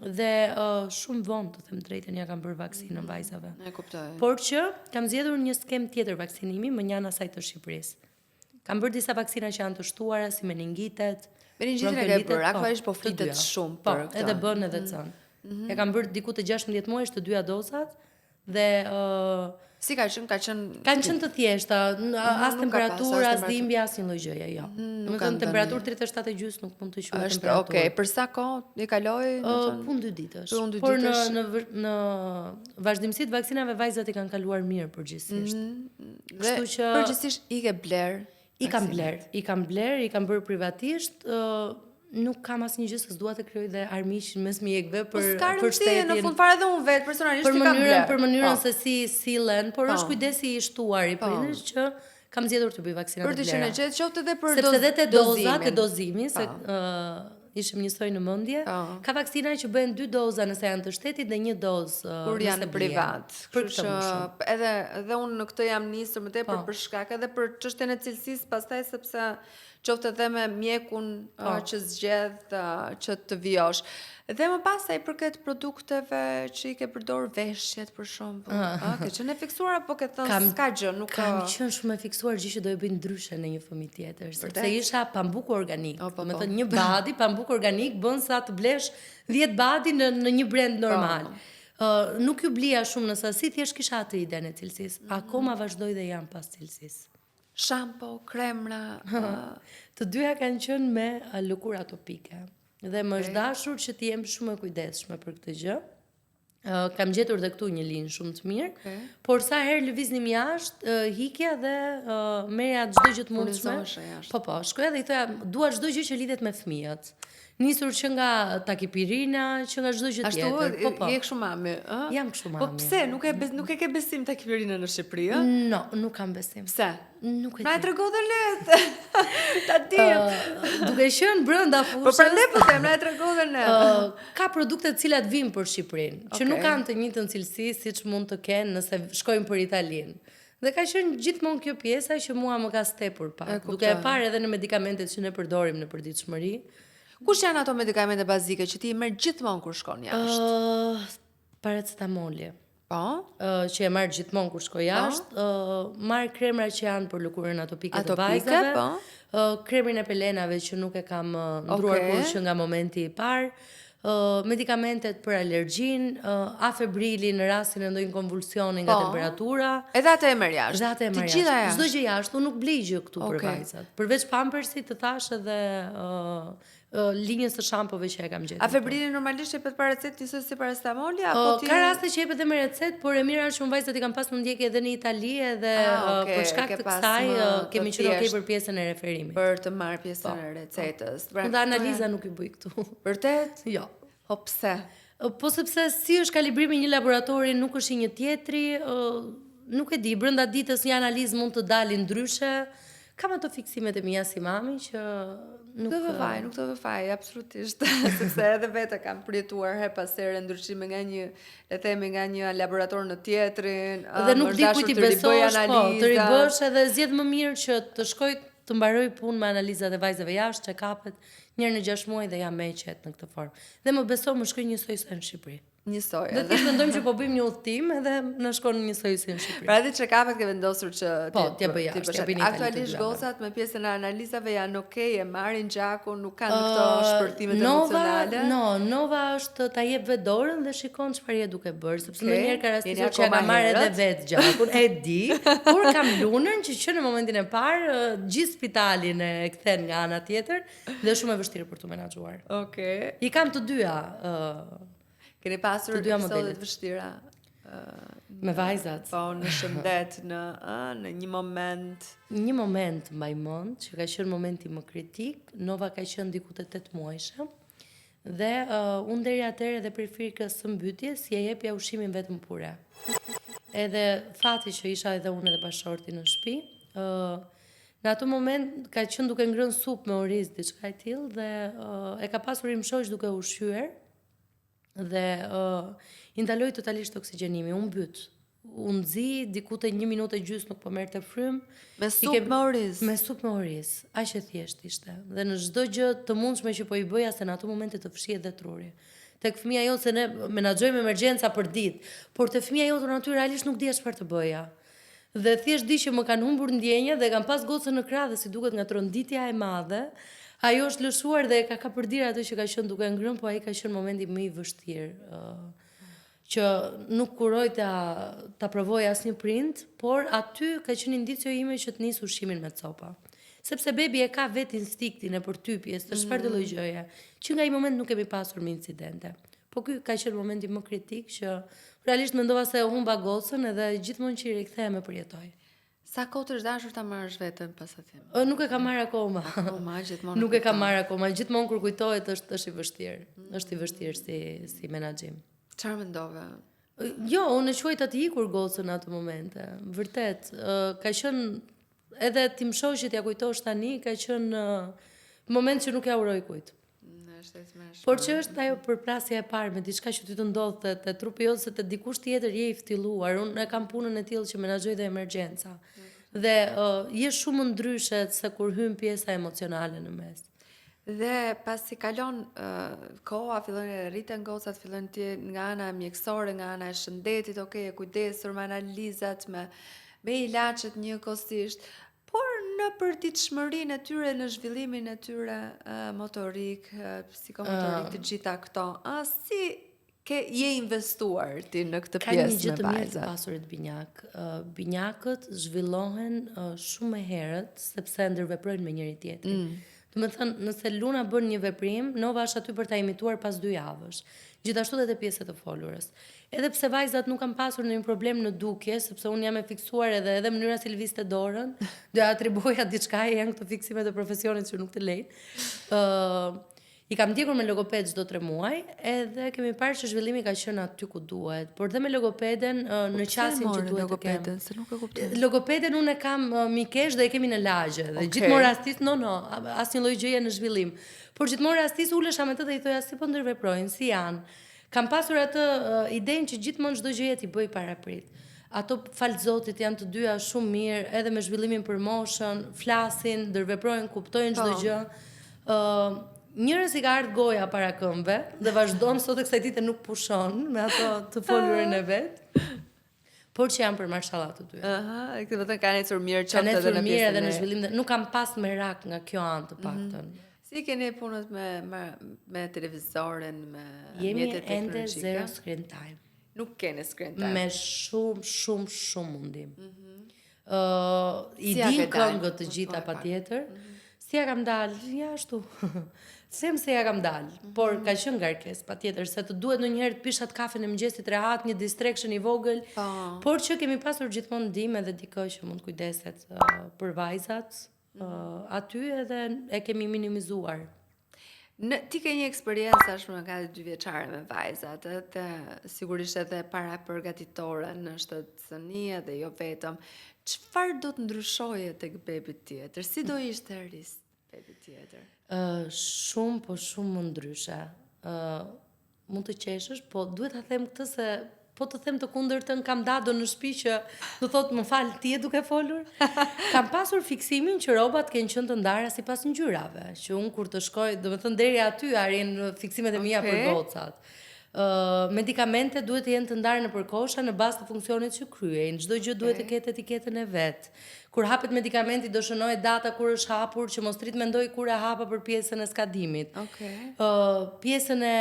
A: Dhe shumë vonë, të them drejtën, ja kam bërë vaksinën vajzave.
B: E kuptoj.
A: Por që kam zgjedhur një skem tjetër vaksinimi më njanë asaj të Shqipërisë. Kam bërë disa vaksina që janë të shtuara si meningitet.
B: Meningitet e ke bërë, aktualisht po flitet shumë për këtë.
A: Po, edhe bën edhe cën. E kam bërë diku të 16 muajsh të dyja dozat dhe
B: si ka qenë?
A: Kanë qenë të thjeshta, as temperaturë, as dhimbje, as një lloj gjëje, jo. Domethënë temperaturë 37,5 nuk mund të quhet temperaturë.
B: Okej, për sa kohë i kaloi?
A: Punë 2 ditësh. Por në vazhdimsi të vaksinave vajzat i kanë kaluar mirë përgjithsisht.
B: Kështu që përgjithsisht i ke bler?
A: I kam bler, i kam bërë privatisht. Nuk kam asnjë gjë se s'dua të krijoj dhe armiqin mes mjekëve për shtetin.
B: Në fund fare edhe unë vet personalisht i kam bler.
A: Për mënyrën se si sillen, por është kujdesi i shtuar i prindërit që kam zgjedhur të bëj vaksinat e blera.
B: Për të qenë qetë qoftë edhe për
A: sepse edhe te dozat e dozimit, se ishim njësoj në mendje, ka vaksina që bëhen 2 doza nëse janë të shtetit dhe 1 dozë
B: kur janë privat.
A: Kështu që
B: edhe unë në këtë jam nisur më tepër për shkak edhe për çështjen e cilësisë, pastaj sepse qoftë edhe me mjekun që zgjedh që të vijosh. Dhe më pas sa i përket produkteve që i ke përdor veshjet për shembull, ke qenë e fiksuar apo ke thënë s'ka gjë, nuk ka.
A: Kam qenë shumë e fiksuar gjë që do e bëj ndryshe në një fëmijë tjetër, sepse isha pambukur organik. Do të thënë një badi pambuk organik bën sa të blesh 10 badi në një brand normal. Nuk ju blija shumë në sasi, thjesht kisha atë idenë e cilësisë. Akoma vazhdoj dhe jam pas cilësisë.
B: Shampo, kremra.
A: Të dyja kanë qenë me lëkura topike. Dhe më është dashur që të jem shumë e kujdesshme për këtë gjë. Kam gjetur dhe këtu një linjë shumë të mirë, por sa herë lëviznim jashtë, hikja dhe merja çdo gjë të mundshme. Po, shkoja dhe i thoja, dua çdo gjë që lidhet me fëmijët. Nisur që nga takipirina, që nga çdo gjë tjetër.
B: Po, je kështu mami, ë?
A: Jam kështu mami.
B: Po pse nuk e ke besim takipirina në Shqipëri, ë?
A: No, nuk kam besim.
B: Pse?
A: Nuk e di.
B: Na e trego dhe letë. Ta dim.
A: Duke qenë brenda fushës.
B: Po prandaj po them, na e trego dhe ne.
A: Ka produkte të cilat vijnë për Shqipërinë, që nuk kanë të njëjtën cilësi siç mund të kenë nëse shkojnë për Italinë. Dhe ka qenë gjithmonë kjo pjesa që mua më ka stepur pak. Duke e parë edhe në medikamentet që ne përdorim në përditshmëri.
B: Kush janë ato medikamente bazike që ti i merr gjithmonë kur shkon jashtë?
A: Paracetamoli.
B: Po?
A: Që e marr gjithmonë kur shkoj jashtë, marr kremra që janë për lëkurën atopike të vajzave, kremrin e pelenave që nuk e kam ndruar kurrë nga momenti i parë, medikamentet për alergjin, afebrilin në rastin e ndonjë konvulsioni nga temperatura.
B: Edhe atë e merr jashtë.
A: Edhe atë e merr jashtë. Çdo gjë jashtë, unë nuk blej gjë këtu për vajzat. Përveç pampersit të thash edhe linjës të shampove që e kam gjetur.
B: Afebrilin normalisht jepet pa recetë njësoj si paracetamoli apo ti?
A: Ka raste që jepet edhe me recetë, por e mira është që vajzat i kanë pas në ndjekje edhe në Itali edhe për shkak të kësaj kemi qenë okay për pjesën e referimit.
B: Për të marrë pjesën e recetës.
A: Dhe analiza nuk i bëj këtu.
B: Vërtet?
A: Jo.
B: Po pse?
A: Po sepse si është kalibrimi një laboratori nuk është i një tjetri, nuk e di, brenda ditës një analizë mund të dalë ndryshe. Kam ato fiksimet e mia si mami që nuk
B: të vëfaj, absolutisht, sepse edhe vete kam përjetuar her pas here ndryshime nga një, le themi nga një laborator në tjetrin,
A: dhe nuk di kujt i besosh, të ribësh edhe zgjedh më mirë që të shkoj të mbaroj punë me analizat e vajzave jashtë, check-upet, njërë në 6 muaj dhe jam me e qetë në këtë formë. Dhe më beso më shkoj njësoj se në Shqipëri.
B: Njësoj.
A: Dhe ti mendojmë që po bëjmë një udhtim edhe në shkon njësoj si në Shqipëri.
B: Pra edhe check-upet ke vendosur që
A: t'ja bëj jashtë.
B: Aktualisht gocat me pjesën e analizave janë okay, e marrin gjakun, nuk kanë këto shpërtimet emocionale.
A: Nova është ta jep vetë dorën dhe shikon çfarë je duke bërë, sepse ndonjëherë ka rastisur që ka marrë edhe vetë gjakun, e di, por kam lunën që në momentin e parë gjithë spitalin e kthen nga ana tjetër dhe shumë e vështirë për tu menaxhuar.
B: Okej.
A: I kam të dyja.
B: Keni pasur episode të vështira
A: me vajzat?
B: Po, në shëndet, në një moment.
A: Një moment mbaj mend, që ka qenë momenti më kritik, Nova ka qenë diku te 8 muajshe. Dhe unë deri atëherë edhe për frikës së mbytjes, ja jepja ushqimin vetëm pure. Edhe fati që isha edhe unë edhe bashorti në shtëpi, në atë moment ka qenë duke ngrënë supë me oriz diçka e tillë dhe e ka pasur im shoq duke ushqyer. Dhe indaloj totalisht oksigjenimi, unë byt. Unë nxi diku te 1 minutë e gjysmë nuk po merrte frym.
B: Me supë me oriz.
A: Me supë me oriz. Aq e thjesht ishte. Dhe në çdo gjë të mundshme që po i bëja se në ato momente të fshihet dhe truri. Tek fëmia jote se ne menaxhojmë emergjenca për ditë, por te fëmia jote natyrisht nuk dihesh çfarë të bëja. Dhe thjesht di që më kanë humbur ndjenjat dhe kam pas gocën në krah dhe si duket nga tronditja e madhe. Ajo është lëshuar dhe ka përdir ato që ka qenë duke ngrënë, po ai ka qenë momenti më i vështirë, që nuk kuroj ta provoj asnjë prind, por aty ka qenë indicio ime që të nis ushqimin me copa. Sepse bebi e ka vetë instinktin e përtypjes të çfarë do lloj gjëje, që nga ai moment nuk kemi pasur me incidente. Po ky ka qenë momenti më kritik që realisht mendova se humba gocën edhe gjithmonë që i rikthehem e përjetoj.
B: Sa kohë të dashur ta marrësh veten pas atij?
A: Nuk e kam marrë akoma.
B: Gjithmonë.
A: Nuk e kam marrë akoma. Gjithmonë kur kujtohet është i vështirë. Është i vështirë si menaxhim.
B: Çfarë mendove?
A: Jo, unë e quaj të ikur gocën në ato momente. Vërtet, ka qenë edhe tim shoqit ja kujtosh tani, ka qenë moment që nuk ja uroj kujt. Por që është ajo përplasja e parë me diçka që ty të ndodh te trupi jot se te dikush tjetër je i ftilluar. Unë kam punën e tillë që menaxhoj dhe emergjenca. Dhe je shumë ndryshe se kur hyn pjesa emocionale në mes.
B: Dhe pasi kalon koha, fillojnë rriten gocat, fillojnë të nga ana mjekësore, nga ana e shëndetit, e kujdesur me analizat, me ilaçet njëkohësisht, por në përditshmërinë e tyre, në zhvillimin e tyre motorik, psikomotorik, të gjitha këto, si je investuar ti në këtë
A: Ka një
B: pjesë
A: gjë
B: me
A: të mirë të
B: vajzat?
A: pasurit binjak. Binjakët zhvillohen shumë e herët sepse ndërveprojnë me njëri tjetrin. Do të thënë, nëse Luna bën një veprim, Nova është aty për ta imituar pas 2 javësh. Gjithashtu edhe te pjesët e folurës. Edhe pse vajzat nuk kanë pasur ndonjë problem në dukje, sepse unë jam e fiksuar edhe mënyra si lëvizte dorën, do ja atribuoja diçka, janë këto fiksimet e profesionit që nuk të lejnë. I kam ndjekur me logoped çdo 3 muaj, edhe kemi parë që zhvillimi ka qenë aty ku duhet. Por dhe me logopeden në qasin që duhet të kem.
B: Se nuk e kuptoj.
A: Logopeden unë e kam mikesh dhe e kemi në lagje. Dhe gjithmonë rastis, asnjë lloj gjëje në zhvillim. Por gjithmonë rastis ulesha me të dhe i thoja si po ndërveprojnë, si janë. Kam pasur atë idenë që gjithmonë çdo gjëje t'i bëj paraprit. Ato falë Zotit janë të dyja shumë mirë, edhe me zhvillimin për moshën, flasin, ndërveprojnë, kuptojnë çdo gjë. Njërës i ka ardhë goja para këmbëve dhe vazhdon sot e kësaj dite nuk pushon me ato të folurin e vetë, por që janë për marshallat të dyja.
B: Këtë vëtën ka necur mirë
A: Ka
B: qoftë edhe në
A: mirë
B: pjesën
A: edhe në zhvillim dhe nuk kam pas merak nga kjo anë të paktën.
B: Si keni punët me televizorin, me
A: Jemi
B: mjetet
A: ende
B: teknologjike?
A: zero screen time.
B: Nuk keni screen time.
A: Me shumë mundim. I
B: Si ja
A: din
B: ke dalë?
A: këngët të gjitha patjetër. Si ja kam dalë? Ja ashtu. Them se ja kam dalë, por ka qenë ngarkesë patjetër se të duhet ndonjëherë të pishat kafen e mëngjesit rehat, një distraction i vogël, por që kemi pasur gjithmonë ndihmë edhe dikë që mund kujdeset për vajzat aty edhe e kemi minimizuar.
B: Ti ke një eksperiencë ashtu nga 2 vjeçare me vajzat, edhe sigurisht edhe para përgatitore në shtatësania dhe jo vetëm. Çfarë do të ndryshoje tek bebi tjetër? Si do ishte ris bebi tjetër?
A: Shumë më ndryshe. Mund të qeshësh, po duhet ta them këtë se po të them të kundërtën kam dado në shtëpi që do thotë më fal ti e duke folur. Kam pasur fiksimin që rrobat kanë qenë të ndara sipas ngjyrave, që un kur të shkoj, domethënë deri aty arrin fiksimet e mia për gocat. Medikamente duhet të jenë të ndarë në përkosha në bazë të funksionit që kryejnë. Çdo gjë duhet të ketë etiketën e vet. Kur hapet medikamenti do shënohet data kur është hapur, që mos trit mendoj kur e hapa për pjesën e skadimit. Pjesën e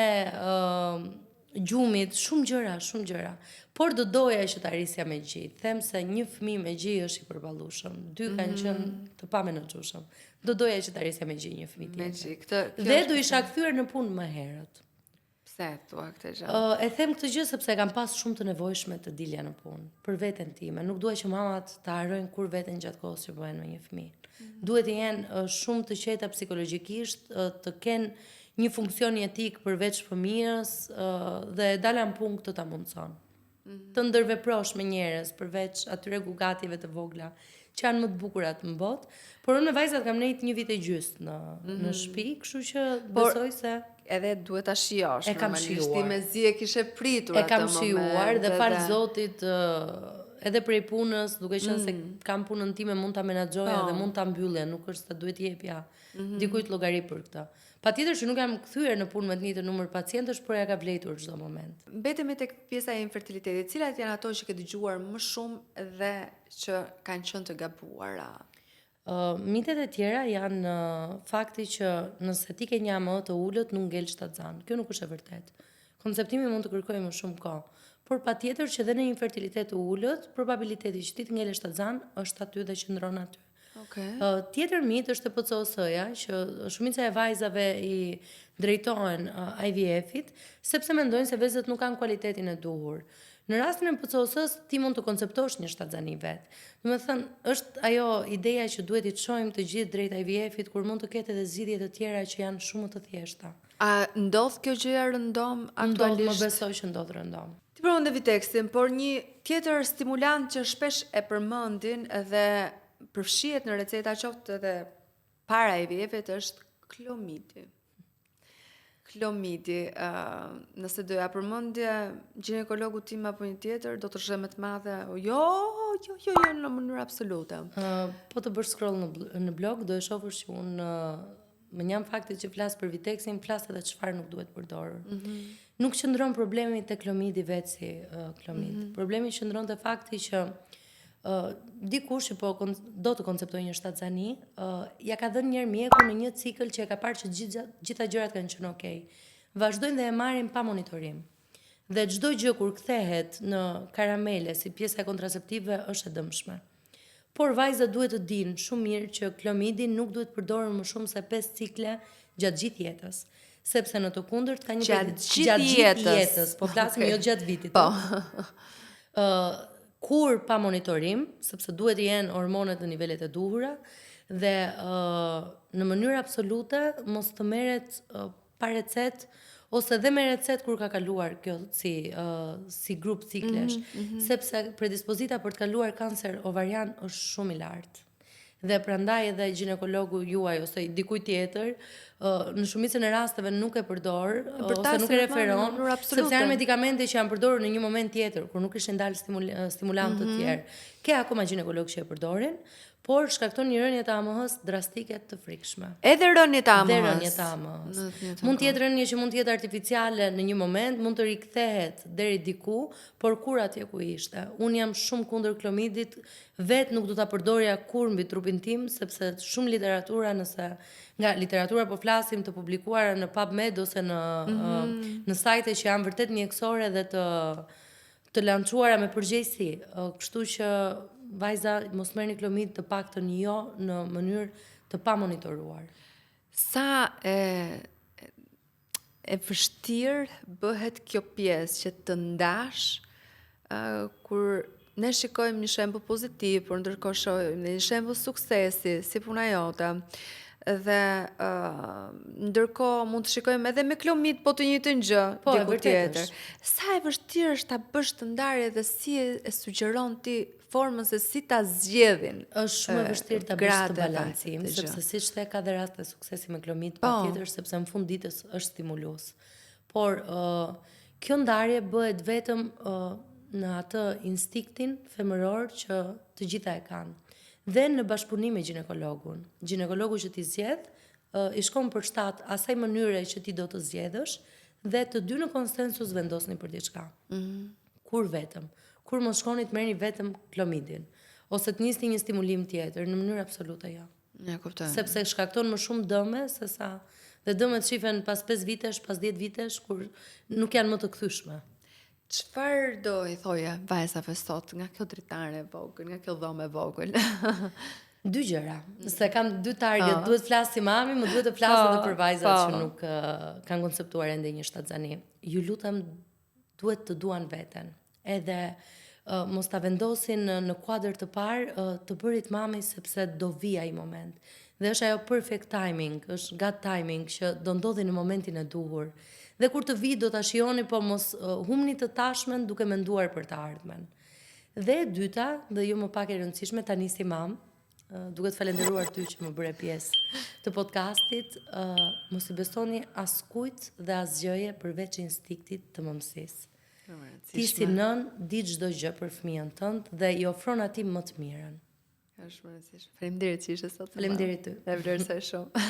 A: gjumit, shumë gjëra. Por do doja që ta arrisja me gjithë. Them se një fëmijë me gjithë është i përballueshëm. 2 kanë qenë të pamenaxhueshëm. Do doja që ta arrisja me gjithë një fëmijë tjetër.
B: Me gjithë.
A: Dhe do isha kthyer në punë më herët.
B: Pse thua këtë gjë?
A: E them këtë gjë sepse kam pas shumë të nevojshme të dilja në punë, për veten time. Nuk dua që mamat të harrojnë kur veten gjatë kohës që bëhen me një fëmijë. Duhet të jenë shumë të qeta psikologjikisht, të kenë një funksion jetik përveç fëmijës dhe dala në punë këtë ta mundson. Të ndërveprosh me njerëz përveç atyre gugatjeve të vogla që janë më të bukura në botë, por unë me vajzat kam nejt 1 vit e gjysmë në shtëpi, kështu që besoj se
B: edhe duhet ta shijosh.
A: E kam shijuar.
B: Ti mezi e kishe pritur
A: atë moment. E kam shijuar dhe fal Zotit edhe prej punës, duke qenë se kam punën time, mund ta menaxhoja dhe mund ta mbyllja, nuk është se duhet jepja dikujt llogari për këtë. Patjetër që nuk jam kthyer në punë me të njëjtën numër pacientësh, por ja ka vlerëtur çdo moment.
B: Mbetemi tek pjesa e infertilitetit. Cilat janë ato që ke dëgjuar më shumë dhe që kanë qenë të gabuara?
A: Mitet e tjera janë fakti që nëse ti ke një AMO të ulët nuk ngel shtatzan. Kjo nuk është e vërtetë. Konceptimi mund të kërkojë më shumë kohë, por patjetër që dhe në infertilitet të ulët, probabiliteti që ti të ngelesh shtatzan është aty dhe qëndron aty. Tjetër mit është PCOS-ja, që shumica e vajzave i drejtohen IVF-it, sepse mendojnë se vezët nuk kanë kualitetin e duhur. Në rastin e PCOS-s ti mund të konceptosh një shtatzani vet. Domethënë, është ajo ideja që duhet i çojmë të gjithë drejt IVF-it, kur mund të ketë edhe zgjidhje të tjera që janë shumë të thjeshta.
B: A ndodh kjo gjë rëndom aktualisht?
A: Më besoj që ndodh rëndom.
B: Ti përmendë tekstin, por një tjetër stimulant që shpesh e përmendin dhe përfshihet në receta qoftë edhe para IVF-it është klomidi. Klomidi, nëse doja përmendje ginekologu tim apo një tjetër, do të rrëmë të madhe, jo, në mënyrë absolute.
A: Po të bësh scroll në blog, do e shohësh që unë më njam faktit që flas për Vitexin, flas edhe çfarë nuk duhet përdorur. Nuk qëndron problemi te klomidi vetë si klomid. Problemi qëndron te fakti që dikush që do të konceptojë një shtatzani, ja ka dhënë një mjeku në një cikël që e ka parë që gjitha gjërat kanë qenë okay. Vazhdojnë dhe e marrin pa monitorim. Dhe çdo gjë kur kthehet në karamele si pjesa e kontraceptive është e dëmshme. Por vajzat duhet të dinë shumë mirë që klomidin nuk duhet përdorur më shumë se 5 cikle gjatë gjithë jetës, sepse në të kundërt ka një
B: gjatë gjithë jetës,
A: po flasim jo gjatë vitit.
B: Po.
A: Kur pa monitorim, sepse duhet të jenë hormonet në nivelet e duhura dhe në mënyrë absolute mos të merret pa recetë ose dhe me recet kur ka kaluar kjo si grup ciklesh, sepse predispozita për të kaluar kancer ovarian është shumë i lartë. Dhe prandaj edhe ginekologu juaj ose dikuj tjetër në shumicën e rasteve nuk e përdor ose nuk e referon, sepse janë medikamente që janë përdorur në një moment tjetër kur nuk ishin dalë stimulantë të tjerë. Ke akoma ginekolog që e përdorin, por shkakton një rënje të AMH-s drastike të frikshme.
B: Edhe rënje të AMH-s.
A: Dhe rënje të AMH-s. Mund të jetë rënje që mund të jetë artificiale në një moment, mund të rikthehet deri diku, por kur atje ku ishte. Unë jam shumë kundër klomidit, vetë nuk do ta përdorja kur mbi trupin tim, sepse shumë literatura, nëse nga literatura po flasim të publikuara në PubMed ose në sajte që janë vërtet mjekësore dhe të lançuara me përgjegjësi, kështu që vajza mos merrni klomid të paktën jo në mënyrë të pamonitoruar.
B: Sa e vështirë bëhet kjo pjesë që të ndash kur ne shikojmë një shembull pozitiv, por ndërkohë shohim një shembull suksesi si puna jote. Dhe ndërkohë mund të shikojmë edhe me klomid po të njëjtën gjë diku tjetër. Sa e vështirë është ta bësh të ndarje dhe si e sugjeron ti formën se si ta zgjedhin.
A: Është shumë e vështirë ta bësh të balancim, sepse siç the ka dhe raste suksesi me klomid patjetër, sepse në fund ditës është stimulues. Por kjo ndarje bëhet vetëm në atë instiktin femëror që të gjitha e kanë. Dhe në bashkëpunim me ginekologun. Ginekologu që ti zgjedh i shkon për shtat asaj mënyre që ti do të zgjedhësh dhe të dy në konsensus vendosni për diçka. Kur vetëm. Kur mos shkoni të merrni vetëm klomidin ose të nisni një stimulim tjetër, në mënyrë absolute jo.
B: Ja, kuptoj.
A: Sepse shkakton më shumë dëme se sa dhe dëmet shifen pas 5 vitesh, pas 10 vitesh kur nuk janë më të kthyeshme.
B: Çfarë do i thoje vajzave sot nga kjo dritare e vogël, nga kjo dhomë e vogël?
A: Dy gjëra. Se kam dy target, duhet flas si mami, më duhet të flas edhe për vajzat që nuk kanë konceptuar ende një shtatzani. Ju lutem, duhet të duan veten. Edhe mos ta vendosin në kuadër të parë të bërit mami sepse do vi ai moment. Dhe është ajo perfect timing, është gut timing që do ndodhi në momentin e duhur. Dhe kur të vi do ta shijoni, po mos humni të tashmen duke menduar për të ardhmen. Dhe e dyta, dhe jo më pak e rëndësishme tani si mam, duke të falenderuar ty që më bëre pjesë të podcastit, mos i besoni askujt dhe asgjëje përveç instiktit të mëmësisë. Ti si nën di çdo gjë për fëmijën tënd dhe i ofron atij më të mirën.
B: Është më rëndësishme. Faleminderit që ishe sot.
A: Faleminderit ty.
B: E vlerësoj shumë.